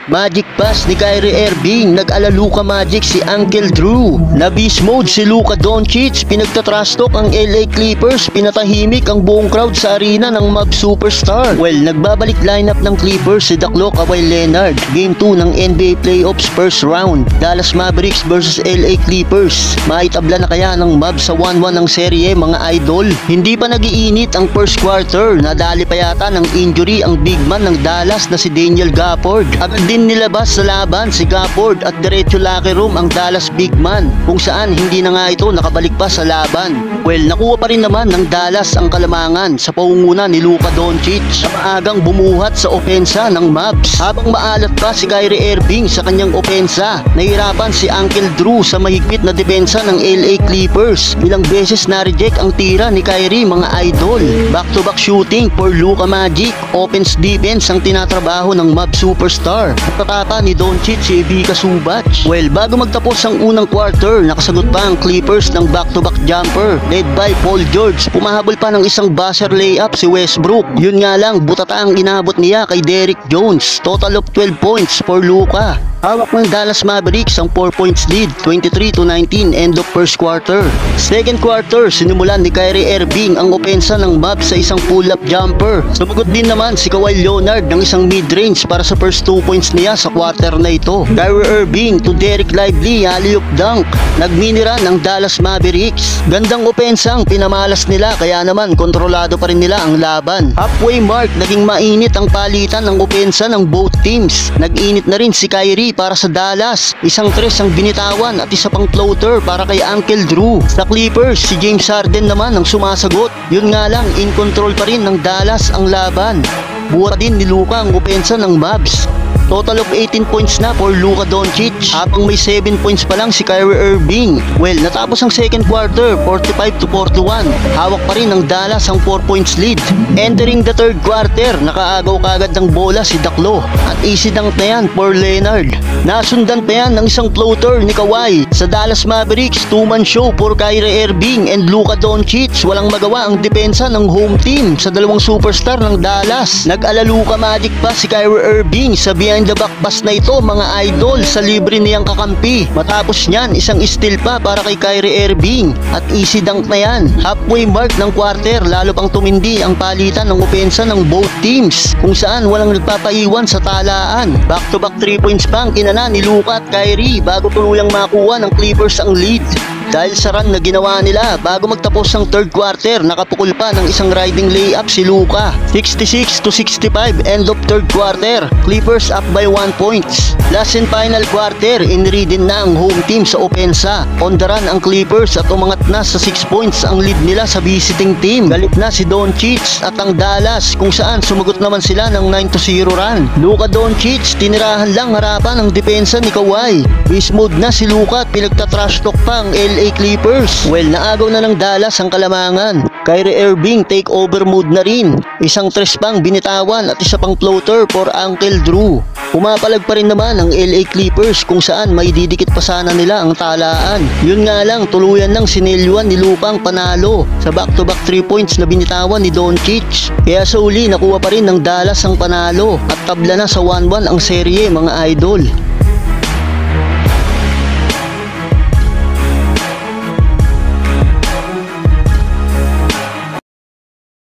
Magic pass ni Kyrie Irving, nag-alaluka magic si Uncle Drew. Na beast mode si Luka Doncic, pinagtatrash talk ang LA Clippers, pinatahimik ang buong crowd sa arena ng Mavs superstar. Well, nagbabalik lineup ng Clippers si Daklo, Kawhi Leonard. Game 2 ng NBA Playoffs first round, Dallas Mavericks versus LA Clippers. Maitabla na kaya ng Mavs sa 1-1 ng serye mga idol? Hindi pa nagiinit ang first quarter, nadali pa yata ng injury ang big man ng Dallas na si Daniel Gafford. Agad din nilabas sa laban si Gafford at diretso locker room ang Dallas big man, kung saan hindi na nga ito nakabalik pa sa laban. Well, nakuha pa rin naman ng Dallas ang kalamangan sa pangunguna ni Luka Doncic na maagang bumuhat sa opensa ng Mavs. Habang maalat pa si Kyrie Irving sa kanyang opensa, nahirapan si Uncle Drew sa mahigpit na depensa ng LA Clippers. Ilang beses na-reject ang tira ni Kyrie mga idol. Back-to-back shooting for Luka Magic, offense defense ang tinatrabaho ng Mavs superstar. Tatapa ni Doncic si Ivica Zubac. Well, bago magtapos ang unang quarter, nakasagot pa ang Clippers ng back-to-back jumper led by Paul George. Pumahabol pa ng isang buzzer layup si Westbrook. Yun nga lang, butata ang inabot niya kay Derrick Jones. Total of 12 points for Luka. Hawak ng Dallas Mavericks ang 4 points lead, 23-19 end of first quarter. Second quarter, sinimulan ni Kyrie Irving ang opensa ng Mavs sa isang pull-up jumper. Sumagot din naman si Kawhi Leonard ng isang mid-range para sa first 2 points niya sa quarter na ito. Kyrie Irving to Derek Lively, alley-oop dunk. Nagminira ng Dallas Mavericks. Gandang opensa ang pinamalas nila, kaya naman kontrolado pa rin nila ang laban. Halfway mark, naging mainit ang palitan ng opensa ng both teams. Nag-init na rin si Kyrie para sa Dallas. Isang tres ang binitawan at isa pang floater para kay Uncle Drew. Sa Clippers, si James Harden naman ang sumasagot. Yun nga lang, in control pa rin ng Dallas ang laban. Buhat din ni Luka ang opensa ng Mavs. Total of 18 points na for Luka Doncic, habang may 7 points pa lang si Kyrie Irving. Well, natapos ang second quarter, 45-41. Hawak pa rin ng Dallas ang 4 points lead. Entering the third quarter, nakaagaw kagad ng bola si Daklo at easy dunk na yan for Leonard. Nasundan pa yan ng isang floater ni Kawhi. Sa Dallas Mavericks, 2-man show for Kyrie Irving and Luka Doncic. Walang magawa ang depensa ng home team sa dalawang superstar ng Dallas. Nag-alaluka magic pa si Kyrie Irving sa behind the back pass na ito mga idol sa libre niyang kakampi. Matapos niyan, isang steal pa para kay Kyrie Irving at easy dunk na yan. Halfway mark ng quarter, lalo pang tumindi ang palitan ng opensa ng both teams, kung saan walang nagpapaiwan sa talaan. Back to back 3 points pa ang kinana ni Luka at Kyrie bago tuluyang makuha ng Clippers ang lead. Dahil sa run na ginawa nila bago magtapos ang third quarter, nakapukul pa ng isang riding layup si Luka. 66-65 end of third quarter, Clippers up by 1 points. Last and final quarter, inridin na ang home team sa opensa. On the run ang Clippers at umangat na sa 6 points ang lead nila sa visiting team. Galit na si Doncic at ang Dallas, kung saan sumagot naman sila ng 9-0 run. Luka Doncic, tinirahan lang harapan ang depensa ni Kawhi. Beast mode na si Luka at pinagtatrash talk pa ang LA Clippers. Well, naagaw na ng Dallas ang kalamangan. Kyrie Irving take over mode na rin. Isang tres pang binitawan at isa pang floater for Uncle Drew. Pumapalag pa rin naman ang LA Clippers, kung saan may didikit pa sana nila ang talaan. Yun nga lang, tuluyan ng sinelyuan ni Luka ang panalo sa back-to-back 3 points na binitawan ni Doncic. Kaya sa uli, nakuha pa rin ng Dallas ang panalo at tabla na sa 1-1 ang serye mga idol.